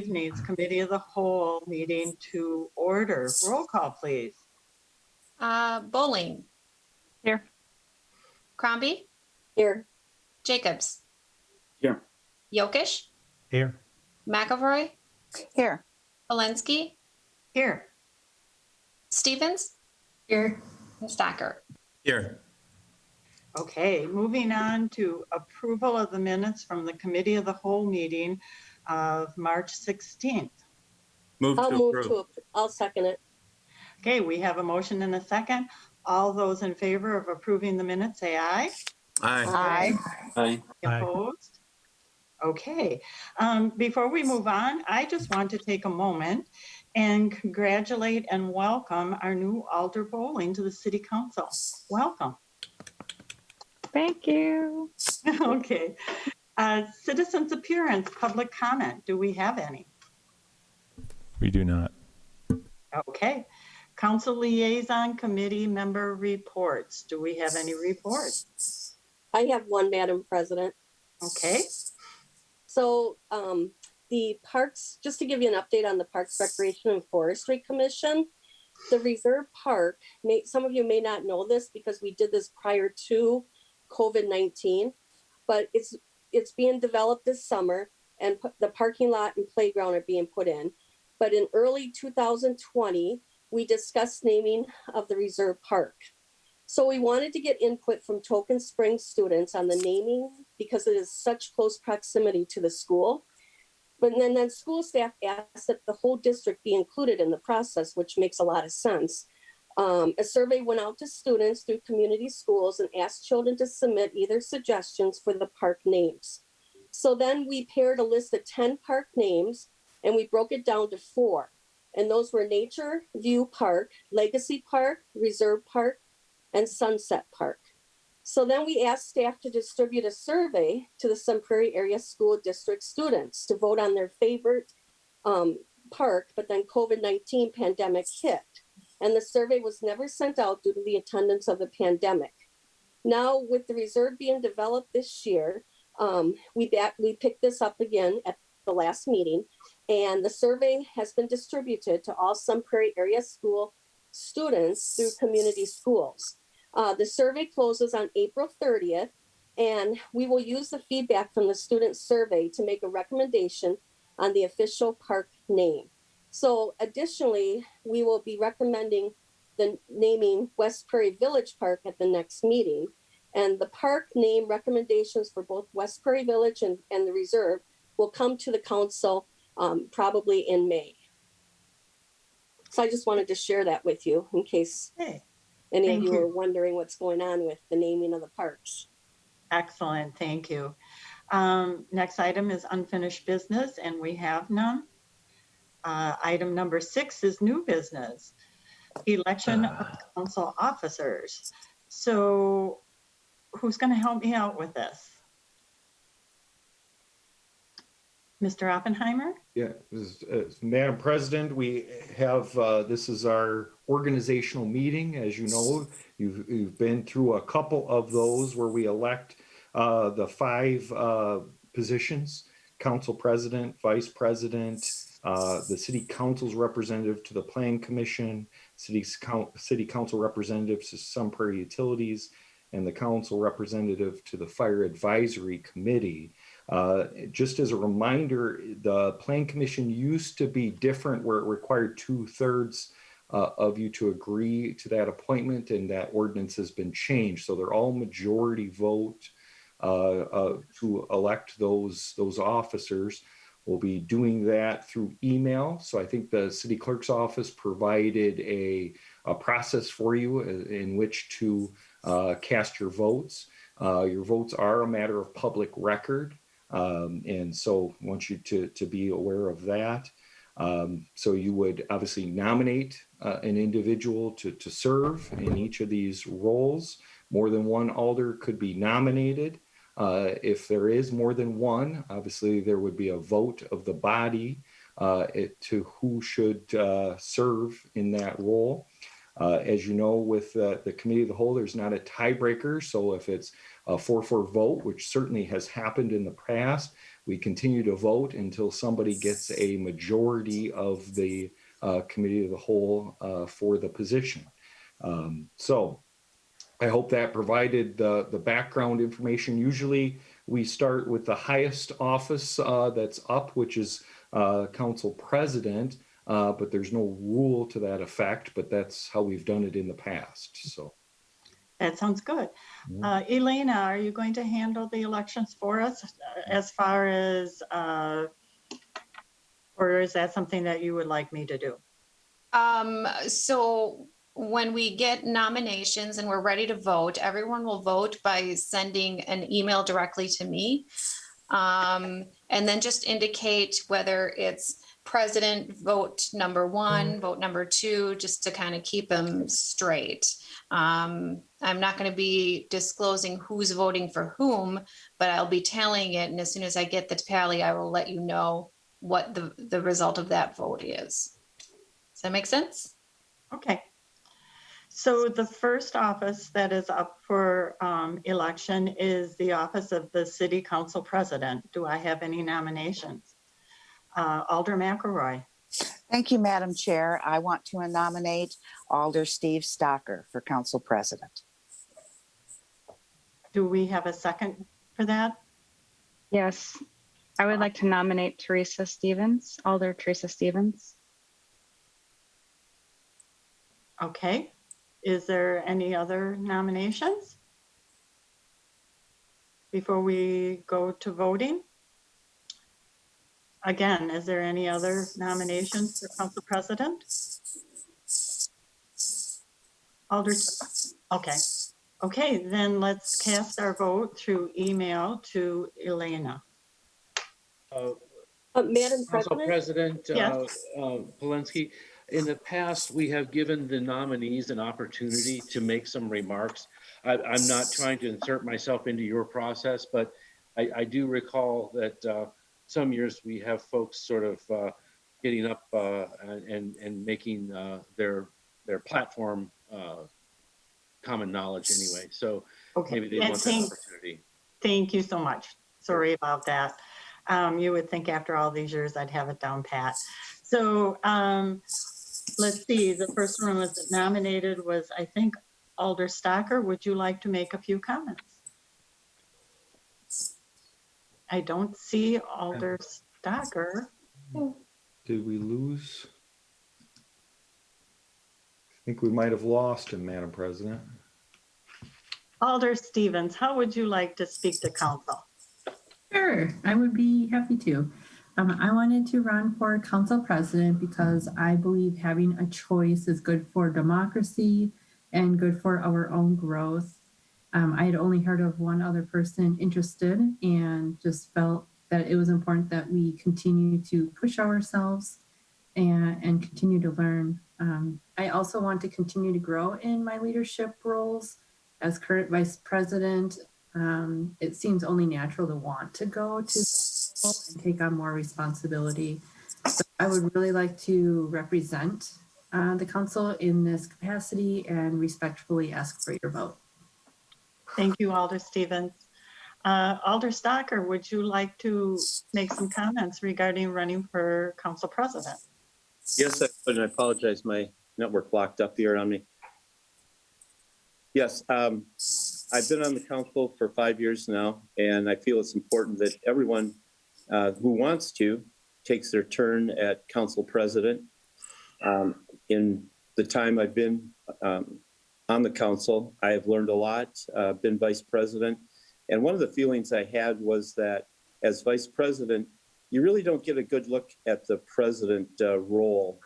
Evening's Committee of the Whole meeting to order. Roll call, please. Bowling. Here. Crombie. Here. Jacobs. Here. Yokish. Here. McElroy. Here. Polenski. Here. Stevens. Here. And Stacker. Here. Okay, moving on to approval of the minutes from the Committee of the Whole meeting of March 16th. I'll second it. Okay, we have a motion and a second. All those in favor of approving the minutes, say aye. Aye. Aye. Opposed? Okay, before we move on, I just want to take a moment and congratulate and welcome our new Alder Bowling to the City Council. Welcome. Thank you. Okay, citizens appearance, public comment. Do we have any? We do not. Okay, council liaison committee member reports. Do we have any reports? I have one, Madam President. Okay. So the parks, just to give you an update on the Parks, Recreation and Forestry Commission, the Reserve Park, some of you may not know this because we did this prior to COVID-19, but it's being developed this summer and the parking lot and playground are being put in. But in early 2020, we discussed naming of the Reserve Park. So we wanted to get input from Token Springs students on the naming because it is such close proximity to the school. But then school staff asked that the whole district be included in the process, which makes a lot of sense. A survey went out to students through community schools and asked children to submit either suggestions for the park names. So then we paired a list of 10 park names and we broke it down to 4. And those were Nature View Park, Legacy Park, Reserve Park, and Sunset Park. So then we asked staff to distribute a survey to the Sun Prairie Area School District students to vote on their favorite park, but then COVID-19 pandemic hit. And the survey was never sent out due to the attendance of the pandemic. Now with the reserve being developed this year, we picked this up again at the last meeting, and the survey has been distributed to all Sun Prairie Area School students through community schools. The survey closes on April 30th, and we will use the feedback from the student survey to make a recommendation on the official park name. So additionally, we will be recommending the naming West Prairie Village Park at the next meeting. And the park name recommendations for both West Prairie Village and the reserve will come to the council probably in May. So I just wanted to share that with you in case any of you are wondering what's going on with the naming of the parks. Excellent, thank you. Next item is unfinished business, and we have none. Item number 6 is new business, election of council officers. So who's going to help me out with this? Mr. Oppenheimer? Yeah, Madam President, we have, this is our organizational meeting. As you know, you've been through a couple of those where we elect the 5 positions: council president, vice president, the city council's representative to the Plan Commission, city council representatives to Sun Prairie Utilities, and the council representative to the Fire Advisory Committee. Just as a reminder, the Plan Commission used to be different, where it required 2/3 of you to agree to that appointment, and that ordinance has been changed. So they're all majority vote to elect those officers. We'll be doing that through email. So I think the city clerk's office provided a process for you in which to cast your votes. Your votes are a matter of public record. And so I want you to be aware of that. So you would obviously nominate an individual to serve in each of these roles. More than one alder could be nominated. If there is more than one, obviously there would be a vote of the body to who should serve in that role. As you know, with the Committee of the Whole, there's not a tiebreaker. So if it's a 4-4 vote, which certainly has happened in the past, we continue to vote until somebody gets a majority of the committee of the whole for the position. So I hope that provided the background information. Usually we start with the highest office that's up, which is council president, but there's no rule to that effect, but that's how we've done it in the past. So That sounds good. Elena, are you going to handle the elections for us as far as, or is that something that you would like me to do? So when we get nominations and we're ready to vote, everyone will vote by sending an email directly to me. And then just indicate whether it's president vote number 1, vote number 2, just to kind of keep them straight. I'm not going to be disclosing who's voting for whom, but I'll be tallying it. And as soon as I get the tally, I will let you know what the result of that vote is. Does that make sense? Okay. So the first office that is up for election is the office of the City Council President. Do I have any nominations? Alder McElroy. Thank you, Madam Chair. I want to nominate Alder Steve Stocker for Council President. Do we have a second for that? Yes. I would like to nominate Teresa Stevens, Alder Teresa Stevens. Okay. Is there any other nominations before we go to voting? Again, is there any other nominations for Council President? Alder, okay. Okay, then let's cast our vote through email to Elena. Madam Council President, President Yes. Polenski, in the past, we have given the nominees an opportunity to make some remarks. I'm not trying to insert myself into your process, but I do recall that some years we have folks sort of getting up and making their platform common knowledge anyway. So Okay. maybe they And want that opportunity. Thank you so much. Sorry about that. You would think after all these years I'd have it down pat. So let's see, the first one was nominated was, I think, Alder Stocker. Would you like to make a few comments? I don't see Alder Stocker. did we lose? I think we might have lost him, Madam President. Alder Stevens, how would you like to speak to council? Sure, I would be happy to. I wanted to run for council president because I believe having a choice is good for democracy and good for our own growth. I had only heard of one other person interested and just felt that it was important that we continue to push ourselves and continue to learn. I also want to continue to grow in my leadership roles as current vice president. It seems only natural to want to go to and take on more responsibility. So I would really like to represent the council in this capacity and respectfully ask for your vote. Thank you, Alder Stevens. Alder Stocker, would you like to make some comments regarding running for council president? Yes, I would, and I apologize, my network locked up here on me. Yes, I've been on the council for 5 years now, and I feel it's important that everyone who wants to takes their turn at council president. In the time I've been on the council, I have learned a lot, been vice president. And one of the feelings I had was that as vice president, you really don't get a good look at the president role.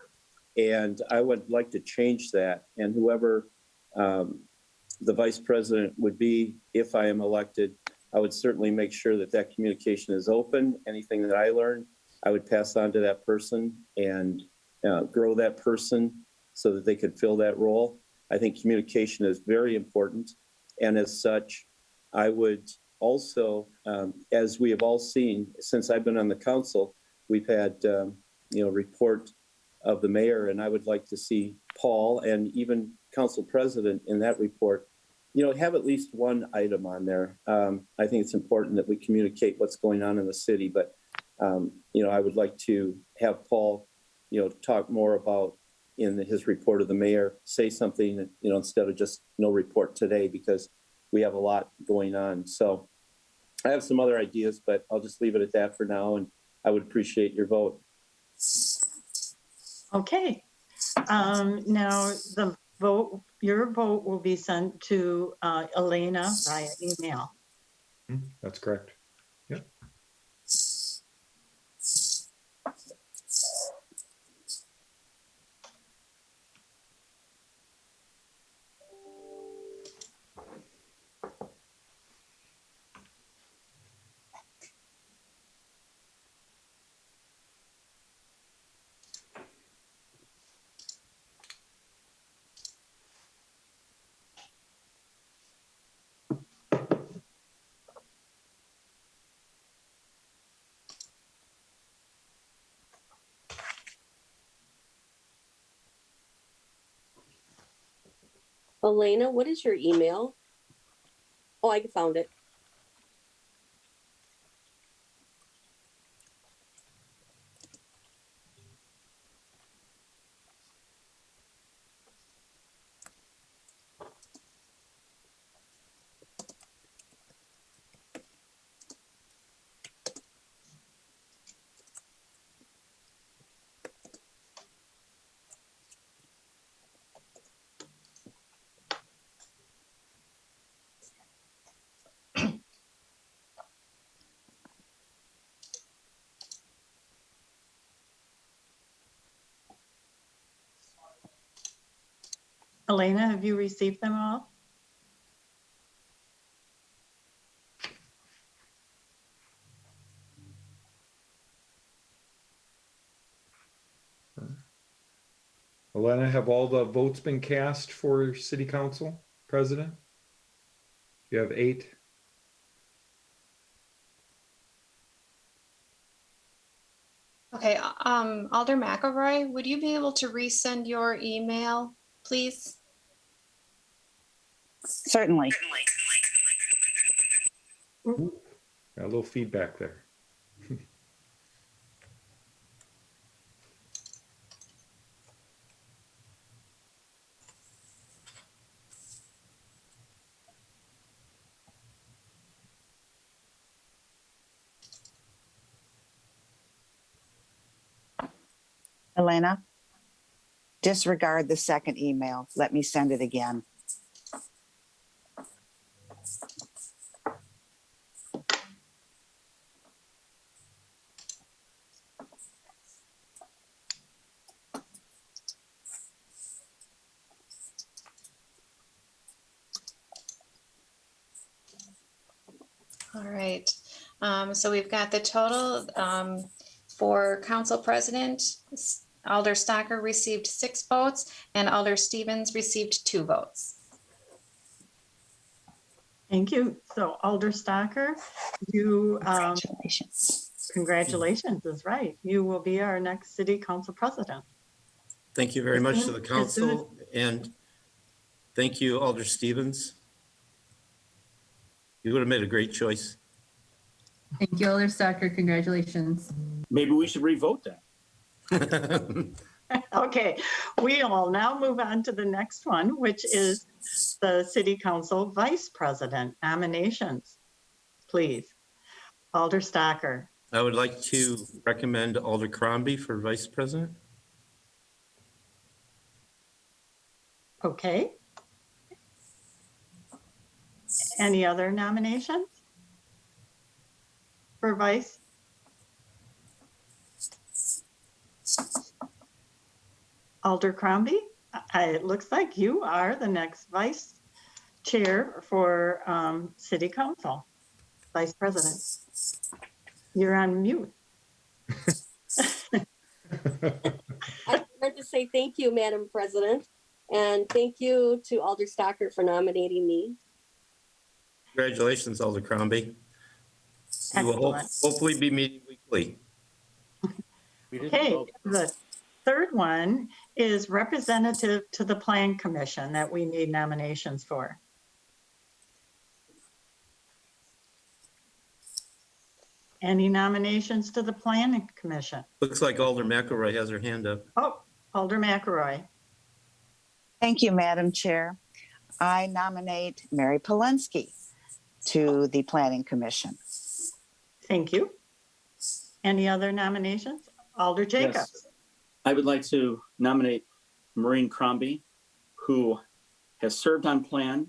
And I would like to change that. And whoever the vice president would be, if I am elected, I would certainly make sure that that communication is open. Anything that I learn, I would pass on to that person and grow that person so that they could fill that role. I think communication is very important. And as such, I would also, as we have all seen, since I've been on the council, we've had, report of the mayor, and I would like to see Paul and even council president in that report have at least one item on there. I think it's important that we communicate what's going on in the city, but, I would like to have Paul, talk more about in his report of the mayor, say something, instead of just no report today, because we have a lot going on. So I have some other ideas, but I'll just leave it at that for now. And I would appreciate your vote. Okay. Now your vote will be sent to Elena via email. That's correct. Yep. Elena, what is your email? Oh, I found it. Elena, have you received them all? Elena, have all the votes been cast for city council president? You have 8. Okay, Alder McElroy, would you be able to resend your email, please? Certainly. Got a little feedback there. Elena, disregard the second email. Let me send it again. All right, so we've got the total for council president. Alder Stocker received 6 votes and Alder Stevens received 2 votes. Thank you. So Alder Stocker, you congratulations is right. You will be our next city council president. Thank you very much to the As soon as- council, and thank you, Alder Stevens. You would have made a great choice. Thank you, Alder Stocker. Congratulations. Maybe we should revote that. Okay, we'll now move on to the next one, which is the city council vice president nominations. Please, Alder Stocker. I would like to recommend Alder Crombie for vice president. Okay. Any other nominations for vice? Alder Crombie, it looks like you are the next vice chair for city council, vice president. You're on mute. I wanted to say thank you, Madam President, and thank you to Alder Stocker for nominating me. Congratulations, Alder Crombie. You will hopefully be meeting weekly. Okay, the third one is representative to the Plan Commission that we need nominations for. Any nominations to the Planning Commission? Looks like Alder McElroy has her hand up. Oh, Alder McElroy. Thank you, Madam Chair. I nominate Mary Polenski to the Planning Commission. Thank you. Any other nominations? Alder Jacobs. Yes. I would like to nominate Maureen Crombie, who has served on plan,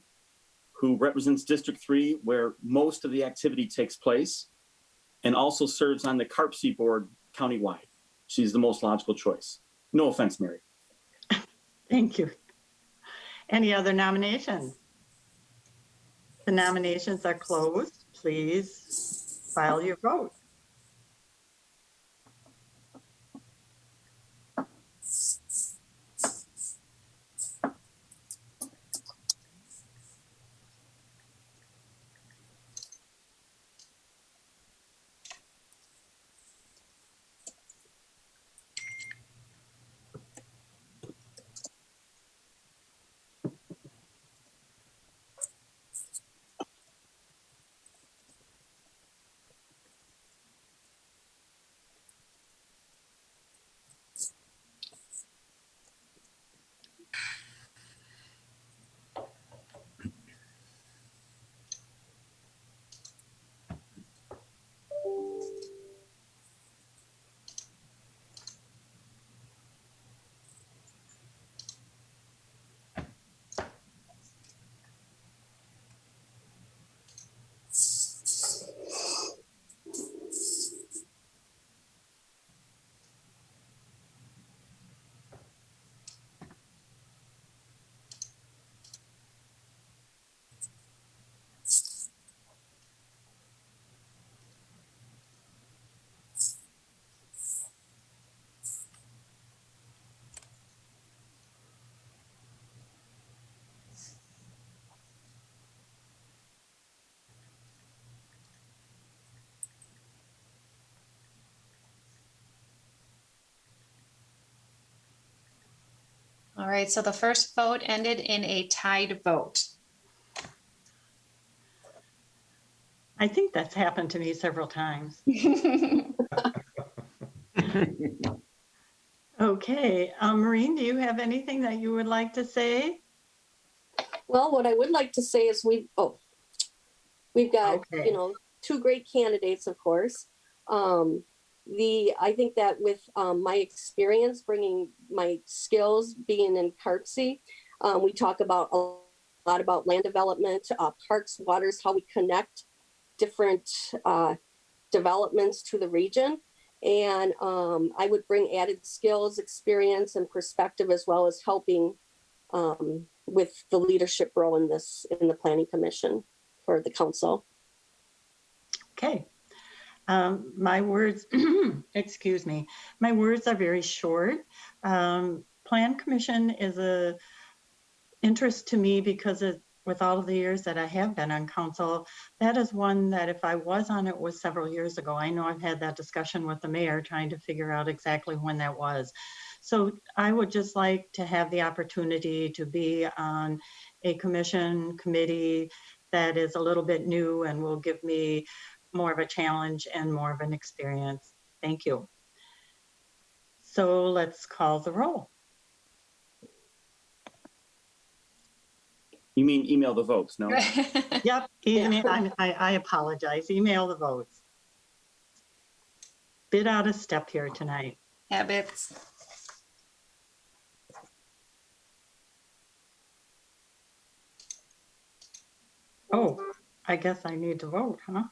who represents District 3, where most of the activity takes place, and also serves on the CARPC board countywide. She's the most logical choice. No offense, Mary. Thank you. Any other nominations? The nominations are closed. Please file your vote. All right, so the first vote ended in a tied vote. I think that's happened to me several times. Okay, Maureen, do you have anything that you would like to say? Well, what I would like to say is we've got, Okay. two great candidates, of course. I think that with my experience, bringing my skills, being in CARTC, we talk about a lot about land development, parks, waters, how we connect different developments to the region. And I would bring added skills, experience, and perspective, as well as helping with the leadership role in the Planning Commission for the council. Okay. My words, excuse me, my words are very short. Plan Commission is a interest to me because with all of the years that I have been on council, that is one that if I was on it was several years ago. I know I've had that discussion with the mayor trying to figure out exactly when that was. So I would just like to have the opportunity to be on a committee that is a little bit new and will give me more of a challenge and more of an experience. Thank you. So let's call the roll. You mean email the votes, no? Yep, I apologize. Email the votes. Bit out of step here tonight. Habits. Oh, I guess I need to vote, huh?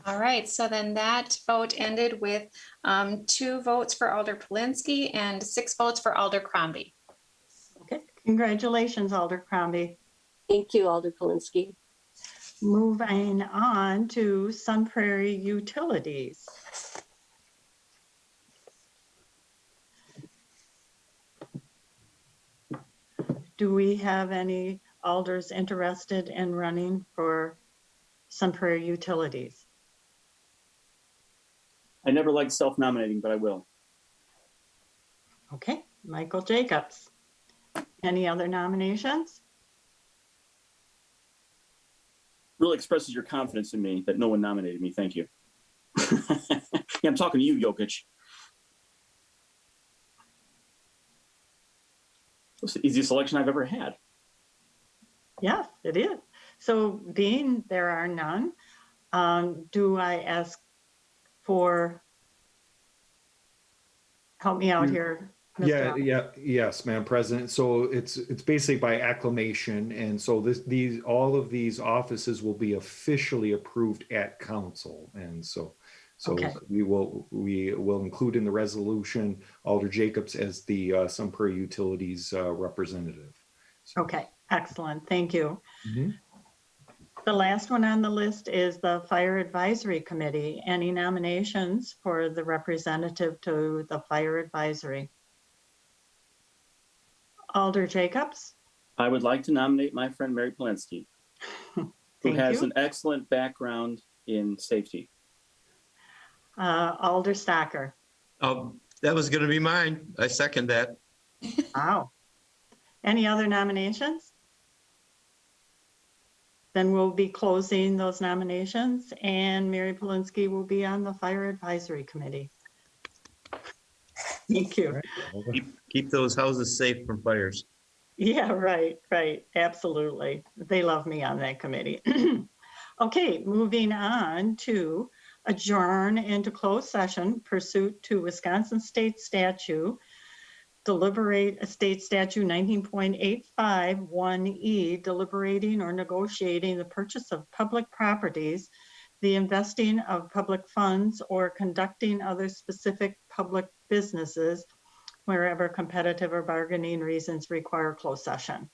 All right, so then that vote ended with 2 votes for Alder Polenski and 6 votes for Alder Crombie. Okay, congratulations, Alder Crombie. Thank you, Alder Polenski. Moving on to Sun Prairie Utilities. Do we have any alders interested in running for Sun Prairie Utilities? I never liked self-nominating, but I will. Okay, Michael Jacobs. Any other nominations? Really expresses your confidence in me that no one nominated me. Thank you. Yeah, I'm talking to you, Jokic. It's the easiest selection I've ever had. Yes, it is. So being there are none, do I ask for, help me out here, Mr. Allen? Yes, Madam President. So it's basically by acclamation, and so all of these offices will be officially approved at council, and so Okay. we will include in the resolution Alder Jacobs as the Sun Prairie Utilities representative. So, Okay, excellent. Thank you. mhm. The last one on the list is the Fire Advisory Committee. Any nominations for the representative to the Fire Advisory? Alder Jacobs? I would like to nominate my friend Mary Polenski, who Thank has you. an excellent background in safety. Alder Stacker? Oh, that was going to be mine. I second that. Wow. Any other nominations? Then we'll be closing those nominations and Mary Polenski will be on the Fire Advisory Committee. Thank you. Keep those houses safe from fires. Yeah, right. Absolutely. They love me on that committee. Okay, moving on to adjourn into closed session pursuant to Wisconsin State Statute, State Statute 19.851E, deliberating or negotiating the purchase of public properties, the investing of public funds, or conducting other specific public businesses wherever competitive or bargaining reasons require closed session.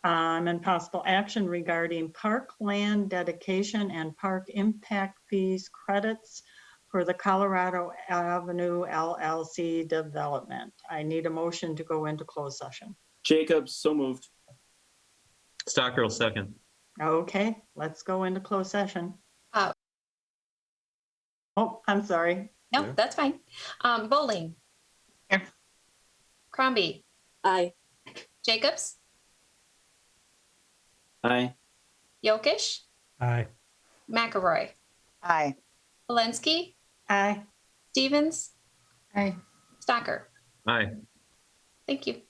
And possible action regarding parkland dedication and park impact fees credits for the Colorado Ave LLC development. I need a motion to go into closed session. Jacobs, so moved. Stocker will second. Okay, let's go into closed session. Uh, Oh, I'm sorry. No, Yeah. that's fine. Bowling. Here. Crombie. Aye. Jacobs. Aye. Yokish. Aye. McElroy. Aye. Polenski. Aye. Stevens. Aye. Stocker. Aye. Thank you.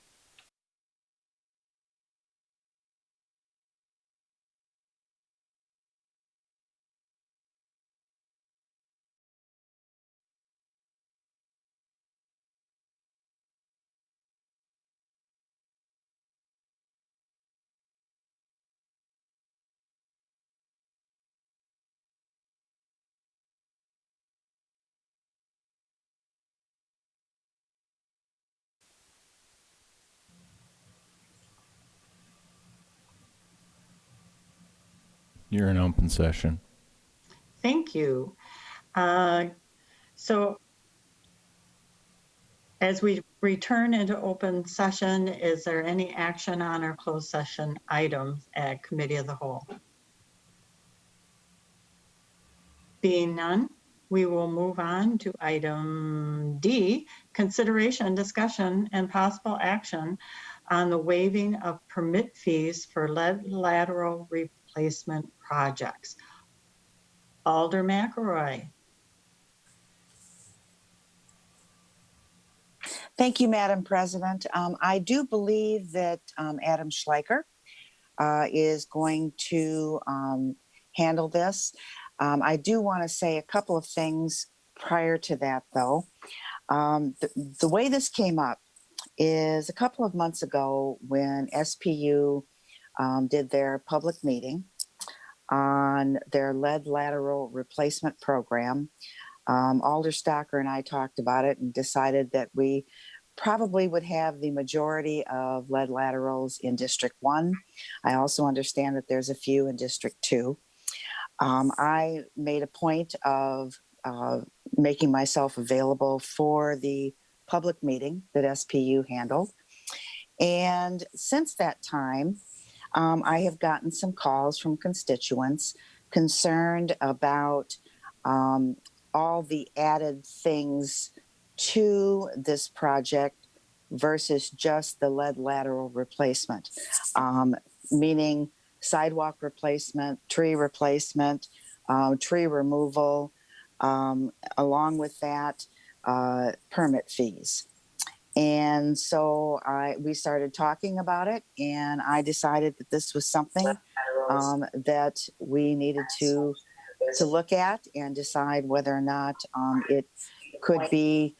You're in open session. Thank you. So as we return into open session, is there any action on our closed session items at Committee of the Whole? Being none, we will move on to item D, consideration, discussion, and possible action on the waiving of permit fees for lateral replacement projects. Alder McElroy. Thank you, Madam President. I do believe that Adam Schleicher is going to handle this. I do want to say a couple of things prior to that, though. The way this came up is a couple of months ago when SPU did their public meeting. on their lead lateral replacement program. Alder Stocker and I talked about it and decided that we probably would have the majority of lead laterals in District 1. I also understand that there's a few in District 2. I made a point of making myself available for the public meeting that SPU handled. And since that time, I have gotten some calls from constituents concerned about all the added things to this project versus just the lead lateral replacement, meaning sidewalk replacement, tree replacement, tree removal, along with that, permit fees. And so we started talking about it, and I decided that this was something that we needed to look at and decide whether or not it could be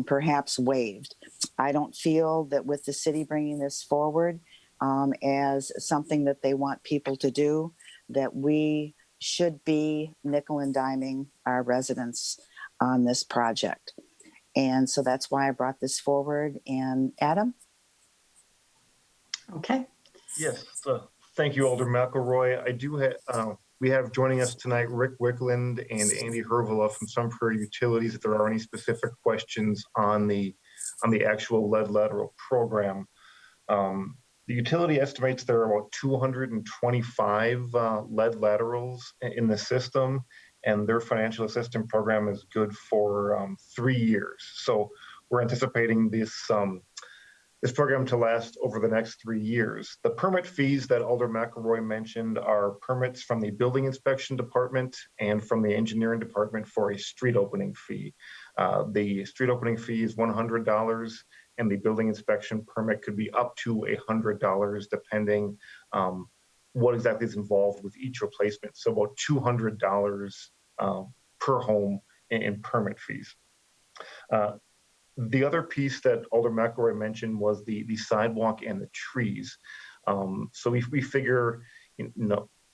perhaps waived. I don't feel that with the city bringing this forward as something that they want people to do, that we should be nickel and diming our residents on this project. And so that's why I brought this forward. And Adam? Okay. Yes, thank you, Alder McElroy. I do have, we have joining us tonight, Rick Wickland and Andy Hervela from Sun Prairie Utilities. If there are any specific questions on the actual lead lateral program. The utility estimates there are about 225 lead laterals in the system, and their financial assistance program is good for 3 years. So we're anticipating this program to last over the next 3 years. The permit fees that Alder McElroy mentioned are permits from the building inspection department and from the engineering department for a street opening fee. The street opening fee is $100, and the building inspection permit could be up to $100, depending what exactly is involved with each replacement. So about $200 per home in permit fees. The other piece that Alder McElroy mentioned was the sidewalk and the trees. So we figure,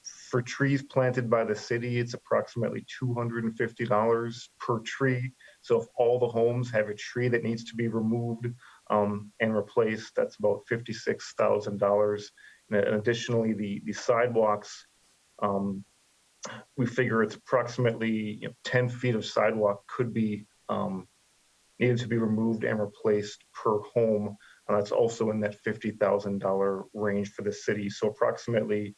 for trees planted by the city, it's approximately $250 per tree. So if all the homes have a tree that needs to be removed and replaced, that's about $56,000. And additionally, the sidewalks, we figure it's approximately 10 feet of sidewalk could be needed to be removed and replaced per home. That's also in that $50,000 range for the city. So approximately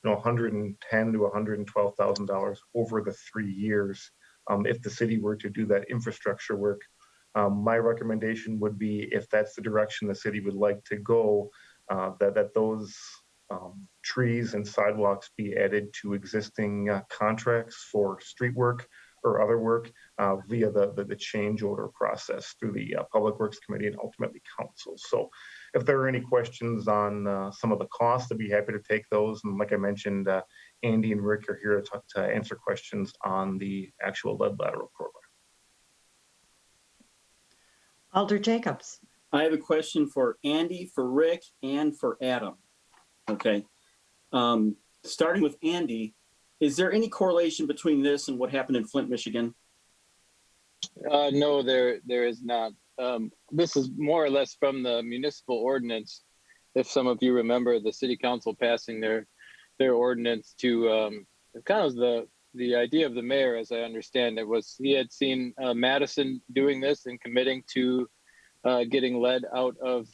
$110,000 to $112,000 over the 3 years if the city were to do that infrastructure work. My recommendation would be, if that's the direction the city would like to go, that those trees and sidewalks be added to existing contracts for street work or other work via the change order process through the Public Works Committee and ultimately council. So if there are any questions on some of the costs, I'd be happy to take those. And like I mentioned, Andy and Rick are here to answer questions on the actual lead lateral program. Alder Jacobs. I have a question for Andy, for Rick, and for Adam. Okay. Starting with Andy, is there any correlation between this and what happened in Flint, Michigan? No, there is not. This is more or less from the municipal ordinance. If some of you remember the city council passing their ordinance to kind of the idea of the mayor, as I understand it, was he had seen Madison doing this and committing to getting lead out of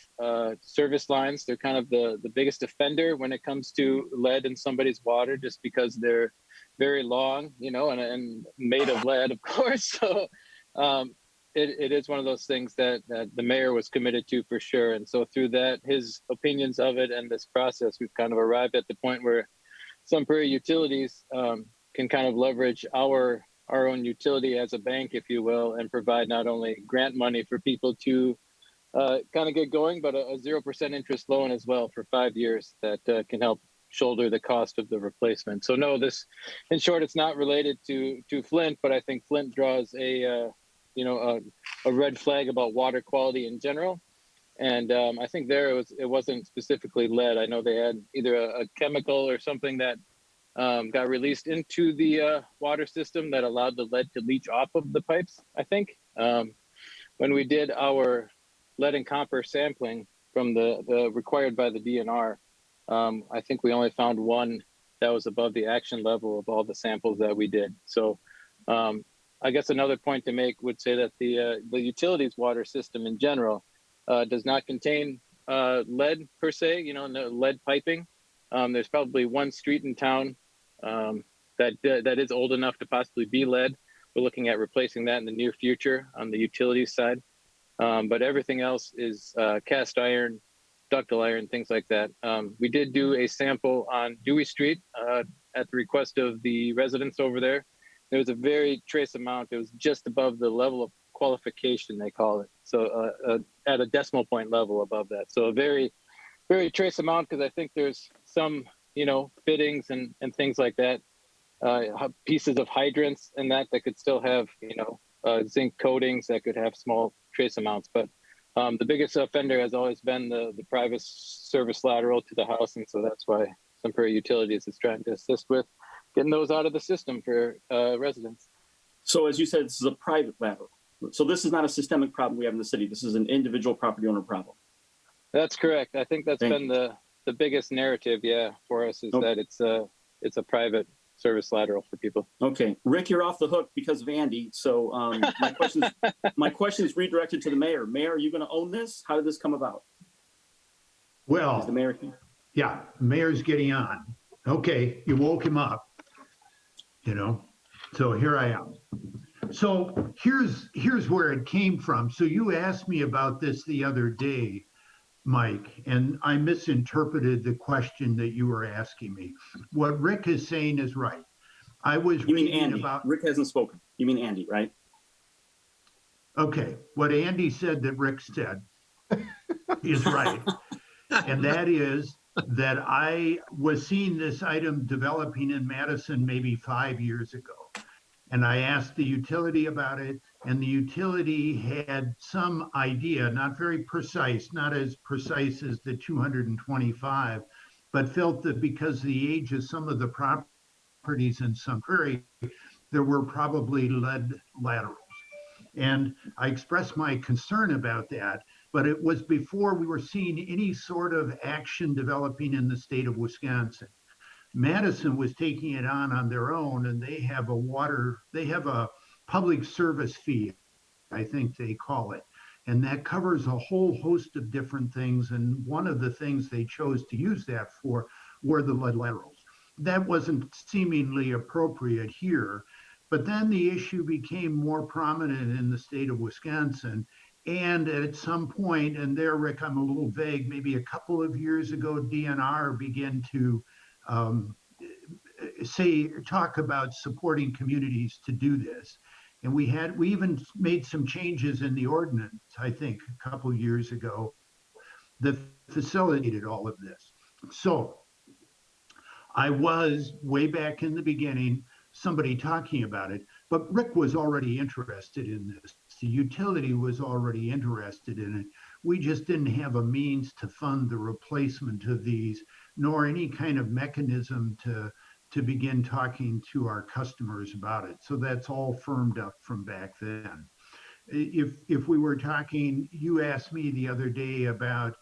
service lines. They're kind of the biggest offender when it comes to lead in somebody's water, just because they're very long, and made of lead, of course. So it is one of those things that the mayor was committed to for sure. And so through that, his opinions of it and this process, we've kind of arrived at the point where Sun Prairie Utilities can kind of leverage our own utility as a bank, if you will, and provide not only grant money for people to kind of get going, but a 0% interest loan as well for 5 years that can help shoulder the cost of the replacement. So no, this, in short, it's not related to Flint, but I think Flint draws a red flag about water quality in general. And I think there it wasn't specifically lead. I know they had either a chemical or something that got released into the water system that allowed the lead to leach off of the pipes, I think. When we did our lead and copper sampling from the required by the DNR, I think we only found one that was above the action level of all the samples that we did. So I guess another point to make would say that the utilities water system in general does not contain lead per se, no lead piping. There's probably one street in town that is old enough to possibly be lead. We're looking at replacing that in the near future on the utilities side. But everything else is cast iron, ductile iron, things like that. We did do a sample on Dewey Street at the request of the residents over there. There was a very trace amount. It was just above the level of qualification, they call it. So at a decimal point level above that. So a very, very trace amount, because I think there's some, fittings and things like that, pieces of hydrants and that could still have, zinc coatings that could have small trace amounts. But the biggest offender has always been the private service lateral to the house. And so that's why Sun Prairie Utilities is trying to assist with getting those out of the system for residents. So as you said, this is a private lateral. So this is not a systemic problem we have in the city. This is an individual property owner problem. That's correct. I think that's been the biggest narrative, for us is that it's a private service lateral for people. Okay, Rick, you're off the hook because of Andy. So my question is redirected to the mayor. Mayor, are you going to own this? How did this come about? Well, is the mayor here? Yeah, mayor's getting on. Okay, you woke him up, so here I am. So here's where it came from. So you asked me about this the other day, Mike, and I misinterpreted the question that you were asking me. What Rick is saying is right. I was You mean reading Andy? about. Rick hasn't spoken. You mean Andy, right? Okay, what Andy said that Rick said is right. And that is that I was seeing this item developing in Madison maybe 5 years ago. And I asked the utility about it, and the utility had some idea, not very precise, not as precise as the 225, but felt that because of the age of some of the properties in Sun Prairie, there were probably lead laterals. And I expressed my concern about that, but it was before we were seeing any sort of action developing in the state of Wisconsin. Madison was taking it on their own, and they have a public service fee, I think they call it. And that covers a whole host of different things. And one of the things they chose to use that for were the lead laterals. That wasn't seemingly appropriate here. But then the issue became more prominent in the state of Wisconsin. And at some point, and there, Rick, I'm a little vague, maybe a couple of years ago, DNR began to talk about supporting communities to do this. And we even made some changes in the ordinance, I think, a couple of years ago that facilitated all of this. So I was way back in the beginning, somebody talking about it, but Rick was already interested in this. The utility was already interested in it. We just didn't have a means to fund the replacement of these, nor any kind of mechanism to begin talking to our customers about it. So that's all firmed up from back then. If we were talking, you asked me the other day about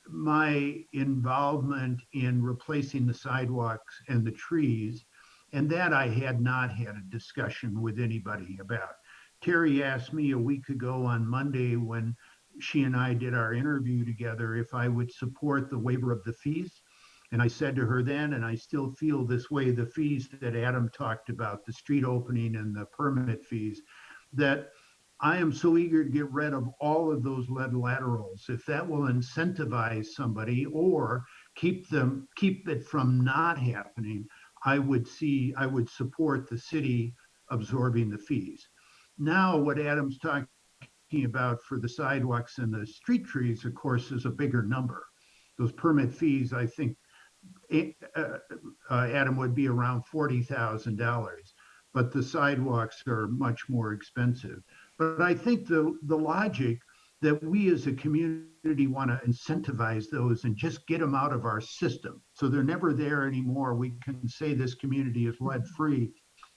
my involvement in replacing the sidewalks and the trees, and that I had not had a discussion with anybody about. Terry asked me a week ago on Monday when she and I did our interview together if I would support the waiver of the fees. And I said to her then, and I still feel this way, the fees that Adam talked about, the street opening and the permit fees, that I am so eager to get rid of all of those lead laterals. If that will incentivize somebody or keep it from not happening, I would support the city absorbing the fees. Now, what Adam's talking about for the sidewalks and the street trees, of course, is a bigger number. Those permit fees, I think, Adam, would be around $40,000, but the sidewalks are much more expensive. But I think the logic that we as a community want to incentivize those and just get them out of our system. So they're never there anymore. We can say this community is lead free.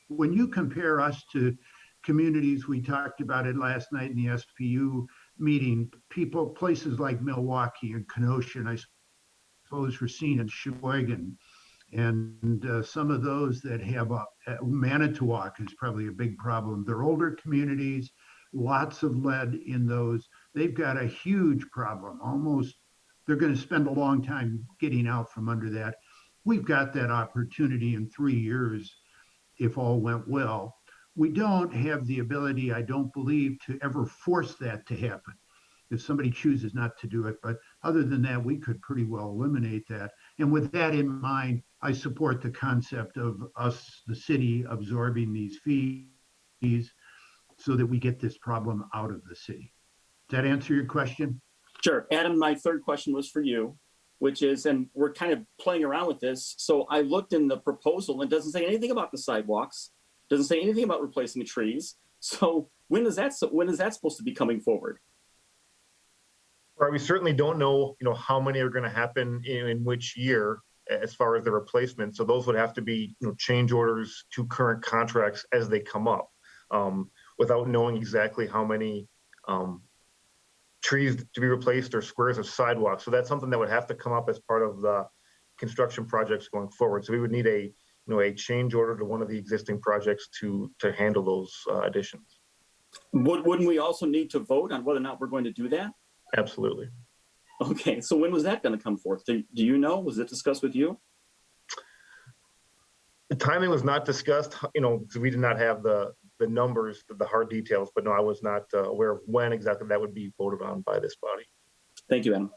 When you compare us to communities, we talked about it last night in the SPU meeting, places like Milwaukee and Kenosha, and I suppose Racine and Sheboygan, and some of those that have Manitowoc is probably a big problem. They're older communities, lots of lead in those. They've got a huge problem. They're going to spend a long time getting out from under that. We've got that opportunity in 3 years if all went well. We don't have the ability, I don't believe, to ever force that to happen if somebody chooses not to do it. But other than that, we could pretty well eliminate that. And with that in mind, I support the concept of us, the city, absorbing these fees so that we get this problem out of the city. Does that answer your question? Sure. Adam, my third question was for you, which is, and we're kind of playing around with this. So I looked in the proposal and it doesn't say anything about the sidewalks, doesn't say anything about replacing the trees. So when is that supposed to be coming forward? Right, we certainly don't know, how many are going to happen in which year as far as the replacement. So those would have to be, change orders to current contracts as they come up, without knowing exactly how many trees to be replaced or squares of sidewalks. So that's something that would have to come up as part of the construction projects going forward. So we would need a change order to one of the existing projects to handle those additions. Wouldn't we also need to vote on whether or not we're going to do that? Absolutely. Okay, so when was that going to come forth? Do you know? Was it discussed with you? The timing was not discussed, because we did not have the numbers, the hard details, but no, I was not aware of when exactly that would be voted on by this body. Thank you, Adam.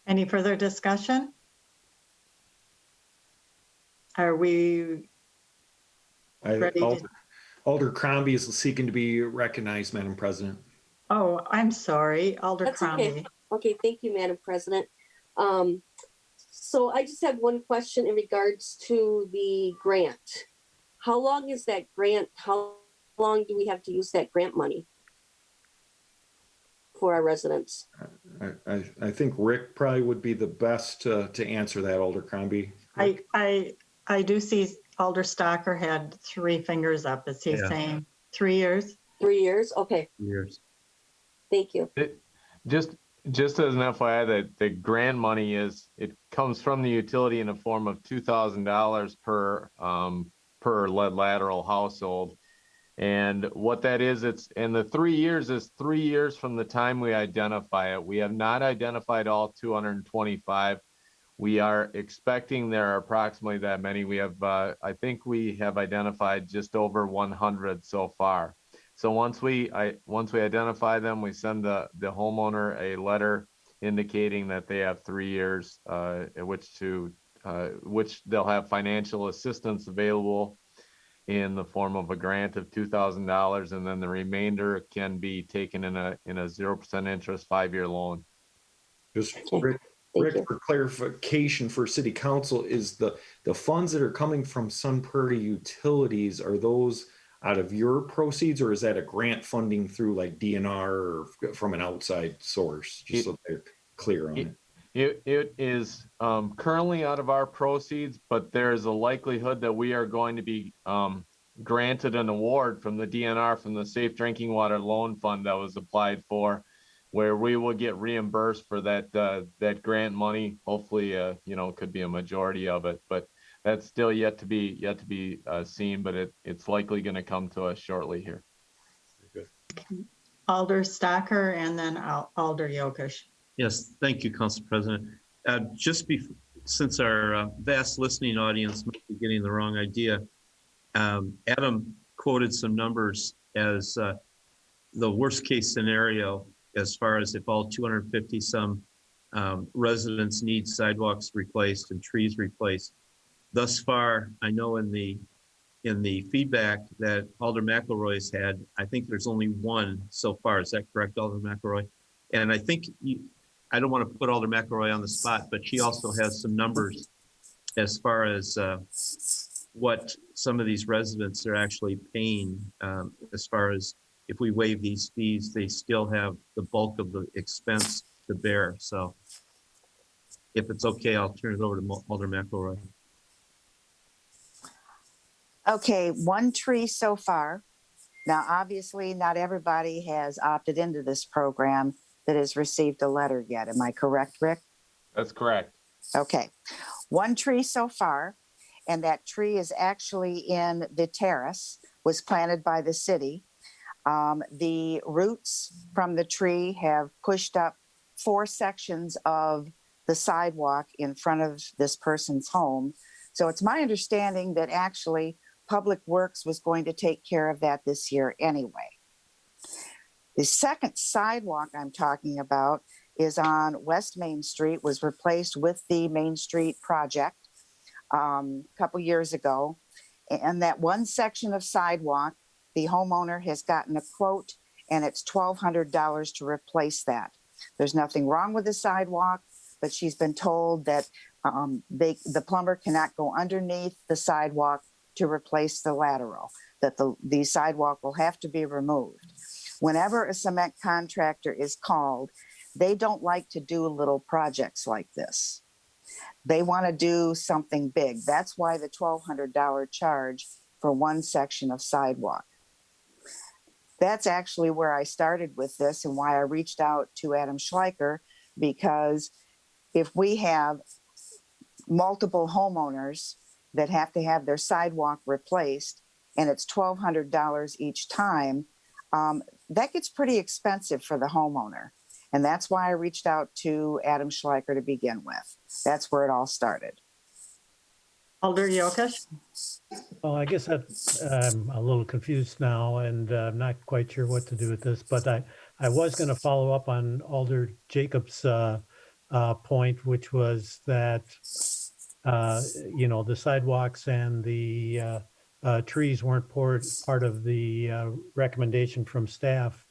Any further discussion? Are we ready? Alder Crombie is seeking to be recognized, Madam President. Oh, I'm sorry, Alder That's Crombie. okay. Okay, thank you, Madam President. So I just have one question in regards to the grant. How long is that grant? How long do we have to use that grant money for our residents? I think Rick probably would be the best to answer that, Alder Crombie. I do see Alder Stocker had 3 fingers up. Is he saying 3 years? 3 years? Okay. Years. Thank you. Just as an FYI, that the grant money it comes from the utility in the form of $2,000 per lead lateral household. And what that is, the 3 years is 3 years from the time we identify it. We have not identified all 225. We are expecting there are approximately that many. We have, I think we have identified just over 100 so far. So once we identify them, we send the homeowner a letter indicating that they have 3 years at which they'll have financial assistance available in the form of a grant of $2,000, and then the remainder can be taken in a 0% interest 5-year loan. Just Rick, for clarification for City Council, is the funds that are coming from Sun Prairie Utilities, are those out of your proceeds, or is that a grant funding through like DNR or from an outside source? Just so they're clear on it. It is currently out of our proceeds, but there is a likelihood that we are going to be granted an award from the DNR, from the Safe Drinking Water Loan Fund that was applied for, where we will get reimbursed for that grant money. Hopefully, could be a majority of it, but that's still yet to be seen. But it's likely going to come to us shortly here. Alder Stocker and then Alder Yokish. Yes, thank you, Council President. Since our vast listening audience might be getting the wrong idea, Adam quoted some numbers as the worst case scenario as far as if all 250 some residents need sidewalks replaced and trees replaced. Thus far, I know in the feedback that Alder McElroy's had, I think there's only one so far. Is that correct, Alder McElroy? And I think I don't want to put Alder McElroy on the spot, but she also has some numbers as far as what some of these residents are actually paying as far as if we waive these fees, they still have the bulk of the expense to bear. So if it's okay, I'll turn it over to Alder McElroy. Okay, one tree so far. Now, obviously, not everybody has opted into this program that has received a letter yet. Am I correct, Rick? That's correct. Okay, one tree so far, and that tree is actually in the terrace, was planted by the city. The roots from the tree have pushed up 4 sections of the sidewalk in front of this person's home. So it's my understanding that actually Public Works was going to take care of that this year anyway. The second sidewalk I'm talking about is on West Main Street, was replaced with the Main Street project a couple years ago. And that one section of sidewalk, the homeowner has gotten a quote, and it's $1,200 to replace that. There's nothing wrong with the sidewalk, but she's been told that the plumber cannot go underneath the sidewalk to replace the lateral, that the sidewalk will have to be removed. Whenever a cement contractor is called, they don't like to do little projects like this. They want to do something big. That's why the $1,200 charge for one section of sidewalk. That's actually where I started with this and why I reached out to Adam Schleicher, because if we have multiple homeowners that have to have their sidewalk replaced and it's $1,200 each time, that gets pretty expensive for the homeowner. And that's why I reached out to Adam Schleicher to begin with. That's where it all started. Alder Yokesh? Well, I guess I'm a little confused now, and I'm not quite sure what to do with this, but I was going to follow up on Alder Jacobs' point, which was that, the sidewalks and the trees weren't part of the recommendation from staff.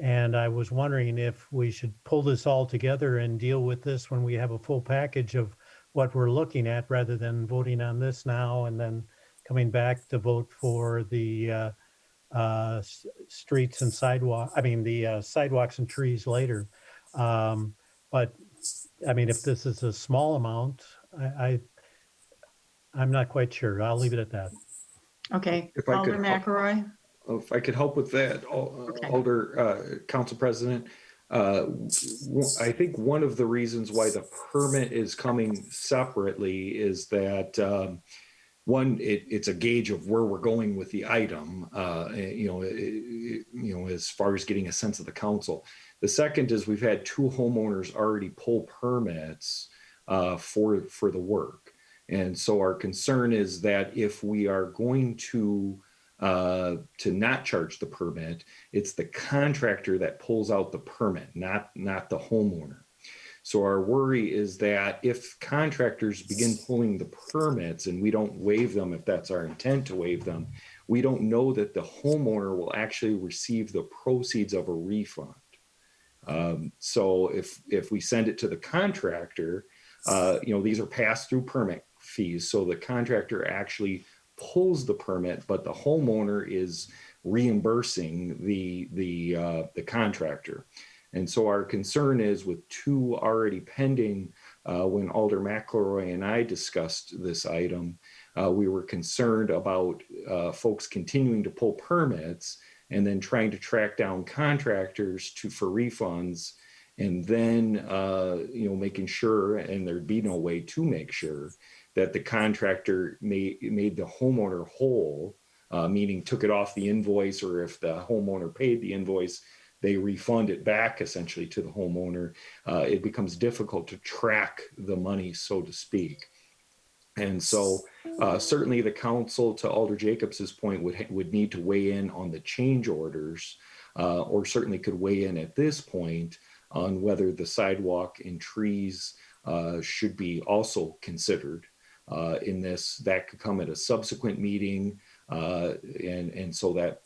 And I was wondering if we should pull this all together and deal with this when we have a full package of what we're looking at, rather than voting on this now and then coming back to vote for the streets and the sidewalks and trees later. But I mean, if this is a small amount, I'm not quite sure. I'll leave it at that. Okay, If I could Alder McElroy? If I could help with that, Alder Council President, I think one of the reasons why the permit is coming separately is that one, it's a gauge of where we're going with the item, as far as getting a sense of the council. The second is we've had 2 homeowners already pull permits for the work. And so our concern is that if we are going to not charge the permit, it's the contractor that pulls out the permit, not the homeowner. So our worry is that if contractors begin pulling the permits and we don't waive them, if that's our intent to waive them, we don't know that the homeowner will actually receive the proceeds of a refund. So if we send it to the contractor, these are pass-through permit fees. So the contractor actually pulls the permit, but the homeowner is reimbursing the contractor. And so our concern is with 2 already pending, when Alder McElroy and I discussed this item, we were concerned about folks continuing to pull permits and then trying to track down contractors for refunds, and then making sure, and there'd be no way to make sure, that the contractor made the homeowner whole, meaning took it off the invoice, or if the homeowner paid the invoice, they refund it back essentially to the homeowner. It becomes difficult to track the money, so to speak. And so certainly the council, to Alder Jacobs's point, would need to weigh in on the change orders, or certainly could weigh in at this point on whether the sidewalk and trees should be also considered in this. That could come at a subsequent meeting, and so that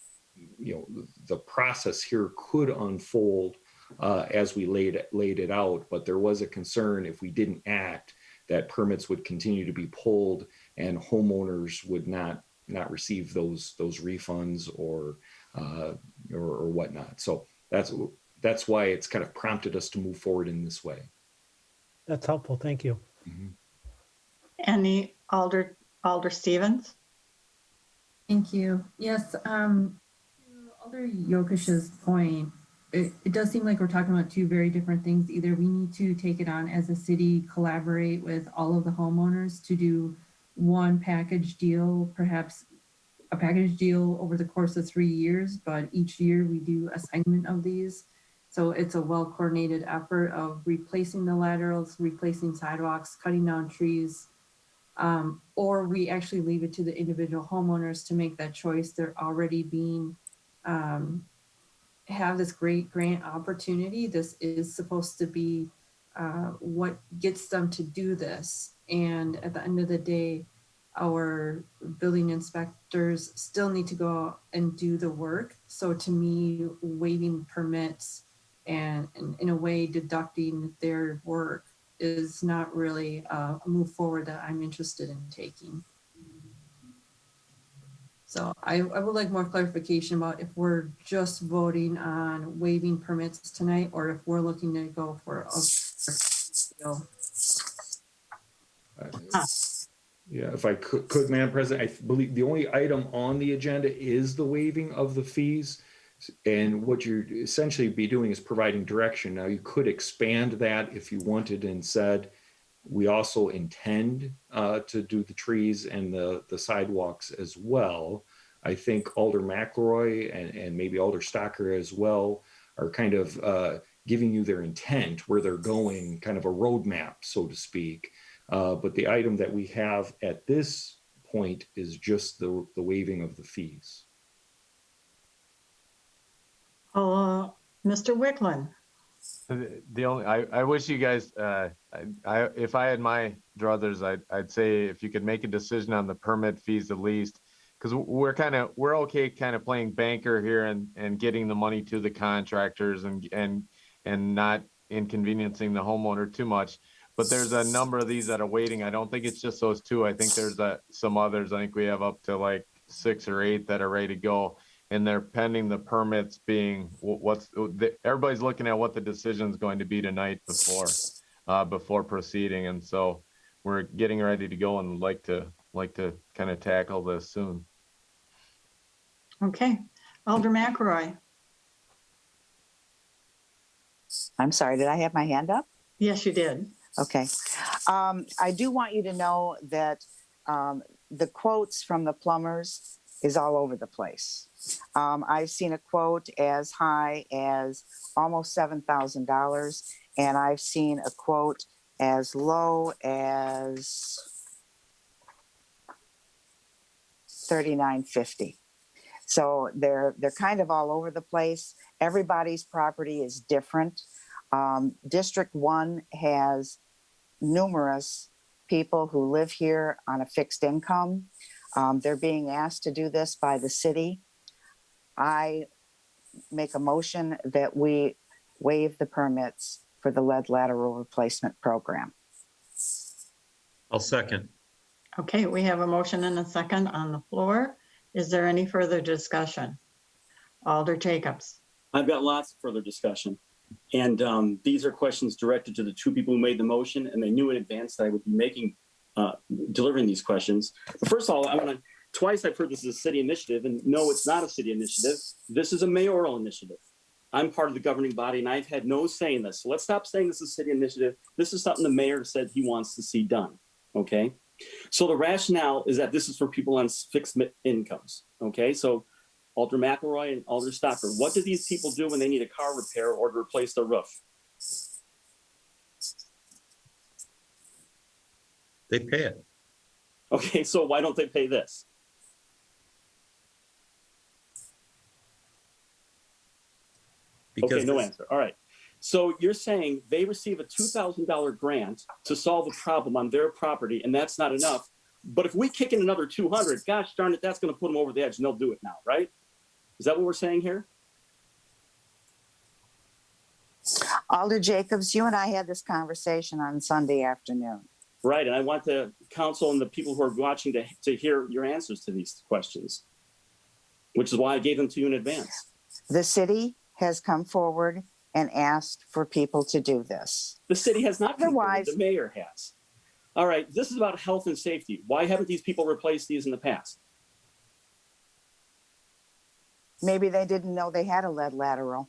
the process here could unfold as we laid it out. But there was a concern, if we didn't act, that permits would continue to be pulled and homeowners would not receive those refunds, or or whatnot. So that's why it's kind of prompted us to move forward in this way. That's helpful. Thank you. Any Alder Stevens? Thank you. Yes, to Alder Yokesh's point, it does seem like we're talking about two very different things. Either we need to take it on as a city, collaborate with all of the homeowners to do one package deal, perhaps a package deal over the course of 3 years, but each year we do a segment of these. So it's a well-coordinated effort of replacing the laterals, replacing sidewalks, cutting down trees, or we actually leave it to the individual homeowners to make that choice. They're already being, have this great grant opportunity. This is supposed to be what gets them to do this. And at the end of the day, our building inspectors still need to go out and do the work. So to me, waiving permits and in a way deducting their work is not really a move forward that I'm interested in taking. So I would like more clarification about if we're just voting on waiving permits tonight, or if we're looking to go for a deal. Yeah, if I could, Madam President, I believe the only item on the agenda is the waiving of the fees. And what you're essentially be doing is providing direction. Now, you could expand that if you wanted and said, we also intend to do the trees and the sidewalks as well. I think Alder McElroy and maybe Alder Stocker as well are kind of giving you their intent, where they're going, kind of a roadmap, so to speak. But the item that we have at this point is just the waiving of the fees. Mr. Wicklund. The only, I wish you guys, if I had my druthers, I'd say if you could make a decision on the permit fees at least, because we're okay kind of playing banker here and getting the money to the contractors and not inconveniencing the homeowner too much. But there's a number of these that are waiting. I don't think it's just those two. I think there's some others. I think we have up to like 6 or 8 that are ready to go. And they're pending the permits being everybody's looking at what the decision is going to be tonight before proceeding. And so we're getting ready to go and like to kind of tackle this soon. Okay, Alder McElroy. I'm sorry, did I have my hand up? Yes, you did. Okay. I do want you to know that the quotes from the plumbers is all over the place. I've seen a quote as high as almost $7,000, and I've seen a quote as low as $3,950. So they're kind of all over the place. Everybody's property is different. District 1 has numerous people who live here on a fixed income. They're being asked to do this by the city. I make a motion that we waive the permits for the lead lateral replacement program. I'll second. Okay, we have a motion and a second on the floor. Is there any further discussion? Alder Jacobs. I've got lots of further discussion. And these are questions directed to the two people who made the motion, and they knew in advance that I would be delivering these questions. But first of all, twice I've heard this is a city initiative, and no, it's not a city initiative. This is a mayoral initiative. I'm part of the governing body, and I've had no say in this. So let's stop saying this is a city initiative. This is something the mayor said he wants to see done, okay? So the rationale is that this is for people on fixed incomes, okay? So Alder McElroy and Alder Stocker, what do these people do when they need a car repair or to replace their roof? They pay it. Okay, so why don't they pay this? Because okay, no answer. All right. So you're saying they receive a $2,000 grant to solve a problem on their property, and that's not enough. But if we kick in another 200, gosh darn it, that's going to put them over the edge, and they'll do it now, right? Is that what we're saying here? Alder Jacobs, you and I had this conversation on Sunday afternoon. Right, and I want the council and the people who are watching to hear your answers to these questions. which is why I gave them to you in advance. The city has come forward and asked for people to do this. The city has not. Otherwise, the mayor has. All right, this is about health and safety. Why haven't these people replaced these in the past? maybe they didn't know they had a lead lateral.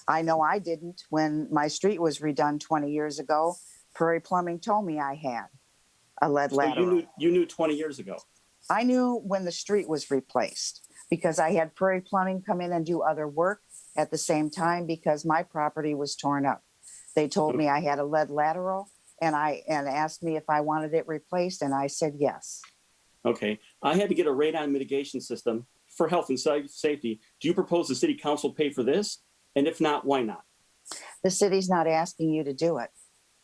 I know I didn't when my street was redone 20 years ago. Prairie Plumbing told me I had a lead lateral. You knew 20 years ago. I knew when the street was replaced because I had Prairie Plumbing come in and do other work at the same time because my property was torn up. They told me I had a lead lateral and asked me if I wanted it replaced, and I said yes. Okay, I had to get a radon mitigation system for health and safety. Do you propose the city council pay for this? And if not, why not? The city's not asking you to do it.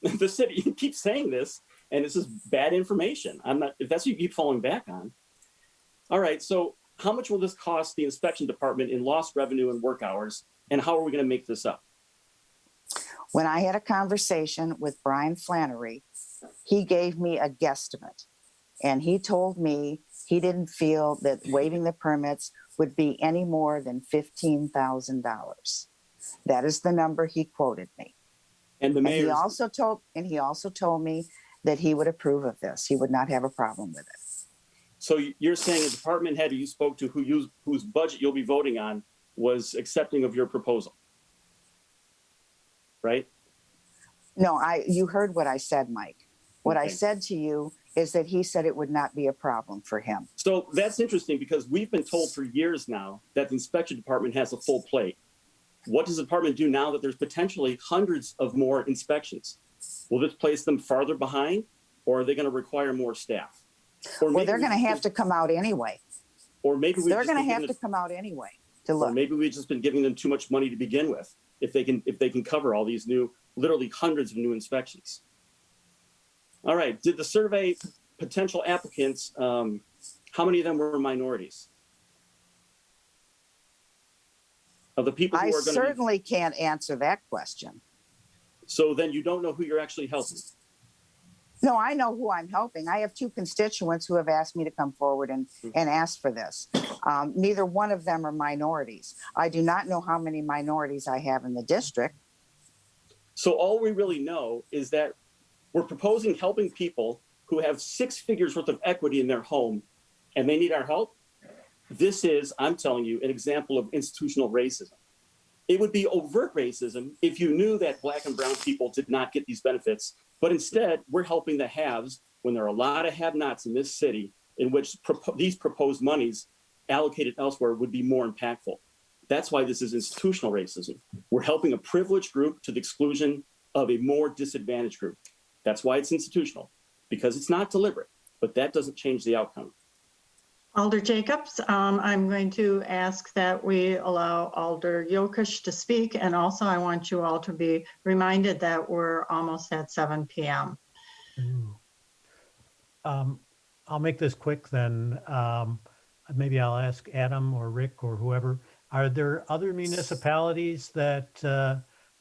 The city keeps saying this, and this is bad information. I'm not, if that's what you keep falling back on. All right, so how much will this cost the inspection department in lost revenue and work hours? And how are we going to make this up? When I had a conversation with Brian Flannery, he gave me a guesstimate. And he told me he didn't feel that waiving the permits would be any more than $15,000. That is the number he quoted me. And the mayor also told me that he would approve of this. He would not have a problem with it. So you're saying a department head you spoke to whose budget you'll be voting on was accepting of your proposal, right? No, you heard what I said, Mike. What I Okay. said to you is that he said it would not be a problem for him. So that's interesting because we've been told for years now that the inspection department has a full plate. What does the department do now that there's potentially hundreds of more inspections? Will this place them farther behind, or are they going to require more staff? Well, they're going to have to come out anyway. Or maybe They're going to have to come out anyway to look. Or maybe we've just been giving them too much money to begin with. If they can cover all these new, literally hundreds of new inspections. All right. Did the survey potential applicants? How many of them were minorities? Of the people who are going to certainly can't answer that question. So then you don't know who you're actually helping. No, I know who I'm helping. I have two constituents who have asked me to come forward and ask for this. Neither one of them are minorities. I do not know how many minorities I have in the district. So all we really know is that we're proposing helping people who have 6 figures worth of equity in their home and they need our help. This is, I'm telling you, an example of institutional racism. It would be overt racism if you knew that Black and brown people did not get these benefits, but instead we're helping the haves when there are a lot of have-nots in this city in which these proposed monies allocated elsewhere would be more impactful. That's why this is institutional racism. We're helping a privileged group to the exclusion of a more disadvantaged group. That's why it's institutional, because it's not deliberate, but that doesn't change the outcome. Alder Jacobs, I'm going to ask that we allow Alder Yokish to speak. And also I want you all to be reminded that we're almost at 7 p.m. I'll make this quick then. Maybe I'll ask Adam or Rick or whoever. Are there other municipalities that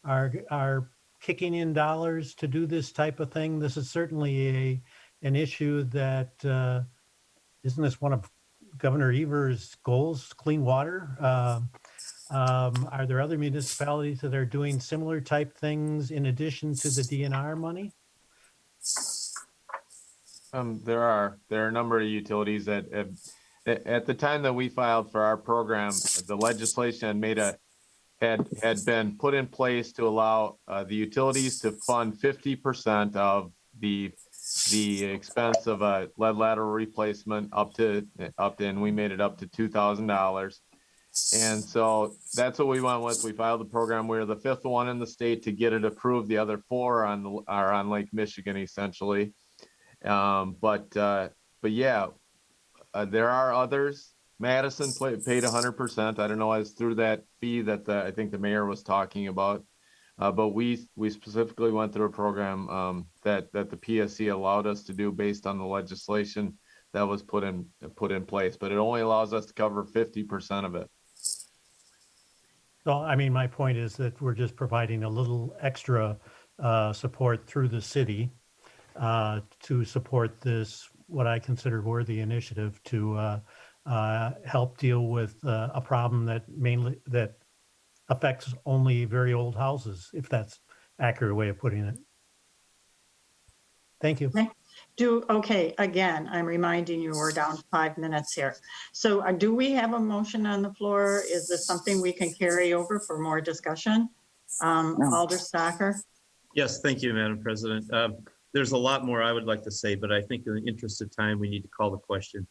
are kicking in dollars to do this type of thing? This is certainly an issue that isn't this one of Governor Evers' goals, clean water? Are there other municipalities that are doing similar type things in addition to the DNR money? There are a number of utilities that at the time that we filed for our program, the legislation had been put in place to allow the utilities to fund 50% of the expense of a lead lateral replacement up to, and we made it up to $2,000. And so that's what we went with. We filed the program. We're the 5th one in the state to get it approved. The other 4 are on Lake Michigan, essentially. But yeah, there are others. Madison paid 100%. I don't know, as through that fee that I think the mayor was talking about. But we specifically went through a program that the PSC allowed us to do based on the legislation that was put in place. But it only allows us to cover 50% of it. So, I mean, my point is that we're just providing a little extra support through the city to support this, what I consider worthy initiative to help deal with a problem that affects only very old houses, if that's accurate way of putting it. Thank you. Okay, again, I'm reminding you, we're down to 5 minutes here. So do we have a motion on the floor? Is this something we can carry over for more discussion? Alder Stocker? Yes, thank you, Madam President. There's a lot more I would like to say, but I think in the interest of time, we need to call the question.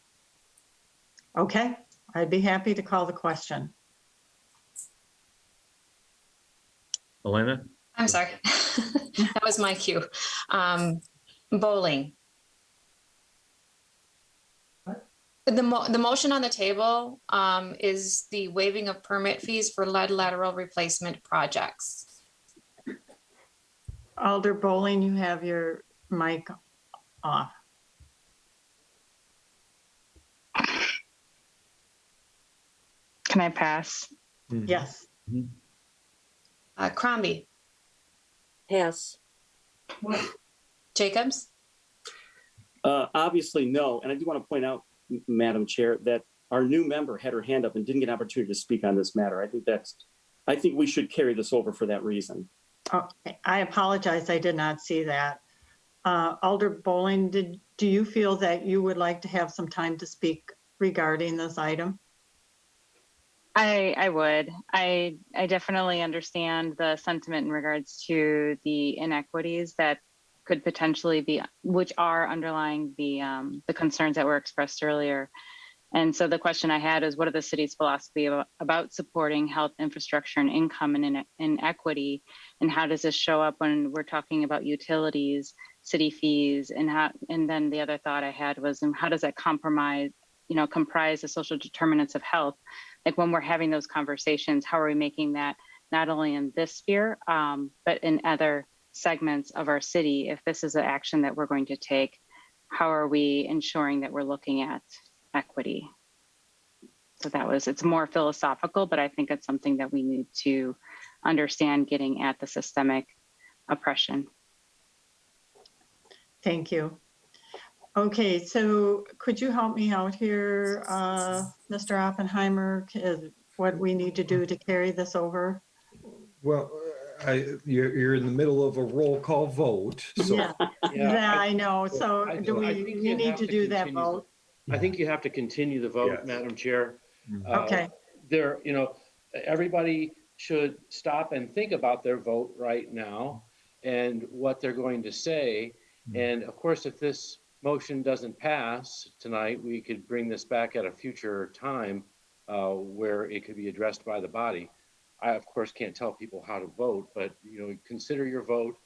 Okay, I'd be happy to call the question. Elena? I'm sorry. That was my cue. Bowling. The motion on the table is the waiving of permit fees for lead lateral replacement projects. Alder Bowling, you have your mic off. Can I pass? Yes. Crombie. Pass. Jacobs. Obviously, no. And I do want to point out, Madam Chair, that our new member had her hand up and didn't get an opportunity to speak on this matter. I think we should carry this over for that reason. Okay, I apologize. I did not see that. Alder Bowling, do you feel that you would like to have some time to speak regarding this item? I would. I definitely understand the sentiment in regards to the inequities that could potentially be, which are underlying the concerns that were expressed earlier. And so the question I had is, what are the city's philosophy about supporting health infrastructure and income and inequity? And how does this show up when we're talking about utilities, city fees, and then the other thought I had was, how does that comprise the social determinants of health? Like when we're having those conversations, how are we making that not only in this sphere, but in other segments of our city? If this is an action that we're going to take, how are we ensuring that we're looking at equity? So it's more philosophical, but I think it's something that we need to understand, getting at the systemic oppression. Thank you. Okay, so could you help me out here, Mr. Oppenheimer, what we need to do to carry this over? Well, you're in the middle of a roll call vote, so. Yeah, I know. So we need to do that continue vote? I think you have to continue the vote, Yes. Madam Chair. Okay. Everybody should stop and think about their vote right now and what they're going to say. And of course, if this motion doesn't pass tonight, we could bring this back at a future time where it could be addressed by the body. I, of course, can't tell people how to vote, but consider your vote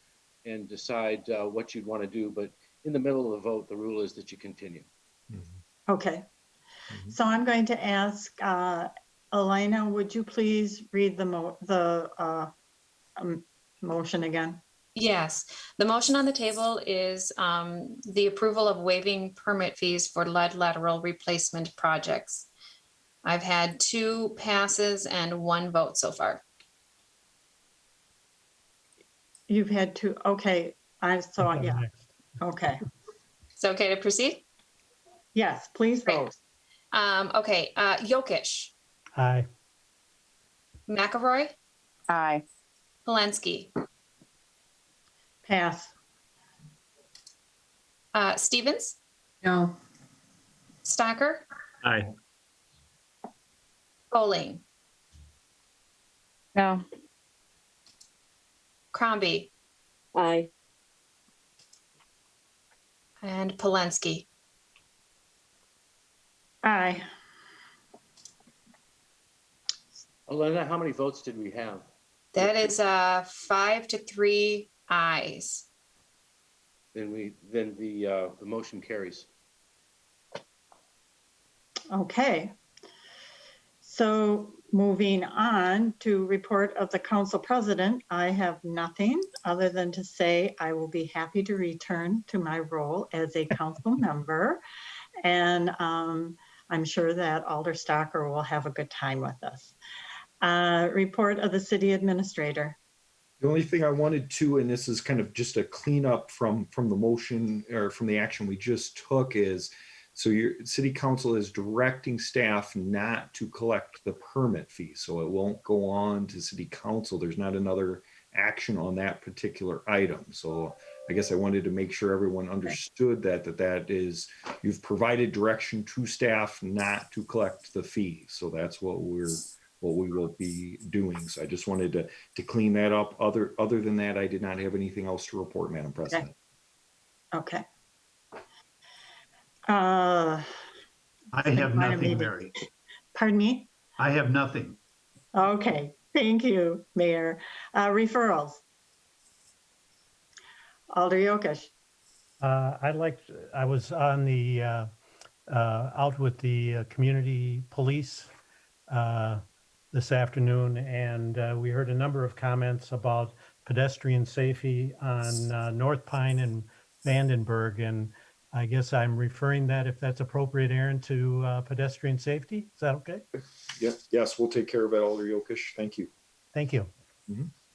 and decide what you'd want to do. But in the middle of the vote, the rule is that you continue. Okay. So I'm going to ask Elena, would you please read the motion again? Yes, the motion on the table is the approval of waiving permit fees for lead lateral replacement projects. I've had 2 passes and 1 vote so far. You've had 2. Okay. Yeah. Okay. Is it okay to proceed? Yes, please vote. Okay, Jokic. Aye. McElroy. Aye. Polenski. Pass. Stevens. No. Stocker. Aye. Bowling. No. Crombie. Aye. And Polenski. Aye. Elena, how many votes did we have? That is 5 to 3 ayes. Then the motion carries. Okay. So moving on to report of the council president, I have nothing other than to say I will be happy to return to my role as a council member. And I'm sure that Alder Stocker will have a good time with us. Report of the city administrator. The only thing I wanted to, and this is kind of just a cleanup from the motion or from the action we just took, is So your city council is directing staff not to collect the permit fee. So it won't go on to city council. There's not another action on that particular item. So I guess I wanted to make sure everyone understood that is, you've provided direction to staff not to collect the fee. So that's what we will be doing. So I just wanted to clean that up. Other than that, I did not have anything else to report, Madam President. Okay. I have nothing, Mary. Pardon me? I have nothing. Okay, thank you, Mayor. Referrals. Alder Yokish. I was on the, out with the community police this afternoon, and we heard a number of comments about pedestrian safety on North Pine and Vandenberg, and I guess I'm referring that, if that's appropriate, Aaron, to pedestrian safety. Is that okay? Yes, we'll take care of it, Alder Yokish. Thank you. Thank you.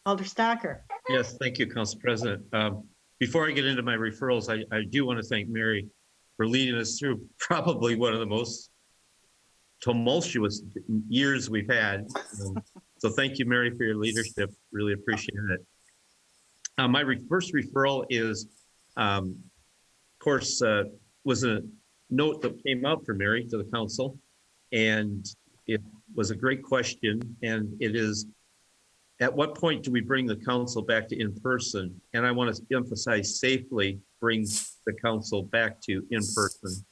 Alder Stocker. Yes, thank you, Council President. Before I get into my referrals, I do want to thank Mary for leading us through probably one of the most tumultuous years we've had. So thank you, Mary, for your leadership. Really appreciate it. My first referral is, of course, was a note that came out from Mary to the council, and it was a great question, and it is, at what point do we bring the council back to in-person? And I want to emphasize safely bring the council back to in-person.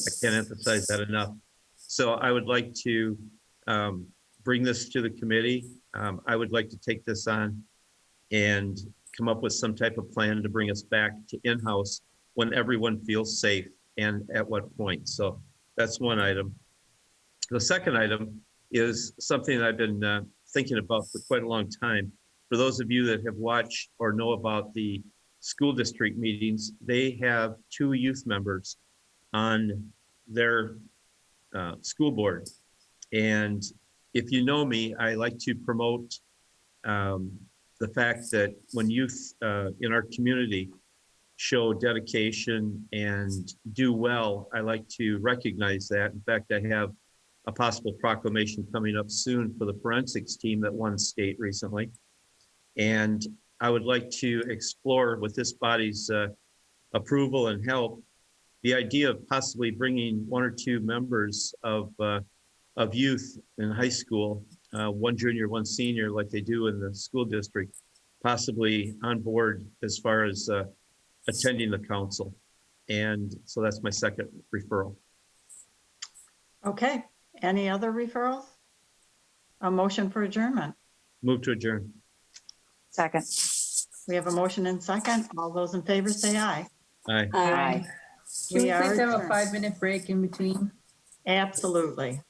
I can't emphasize that enough. So I would like to bring this to the committee. I would like to take this on and come up with some type of plan to bring us back to in-house when everyone feels safe, and at what point. So that's one item. The second item is something that I've been thinking about for quite a long time. For those of you that have watched or know about the school district meetings, they have 2 youth members on their school board. And if you know me, I like to promote the fact that when youth in our community show dedication and do well, I like to recognize that. In fact, I have a possible proclamation coming up soon for the forensics team that won state recently. And I would like to explore, with this body's approval and help, the idea of possibly bringing 1 or 2 members of youth in high school, 1 junior, 1 senior, like they do in the school district, possibly on board as far as attending the council. And so that's my second referral. Okay, any other referrals? A motion for adjournment. Move to adjourn. Second. We have a motion and second. All those in favor say aye. Aye. Aye. Can we We are please have a adjourned. 5-minute break in between? Absolutely.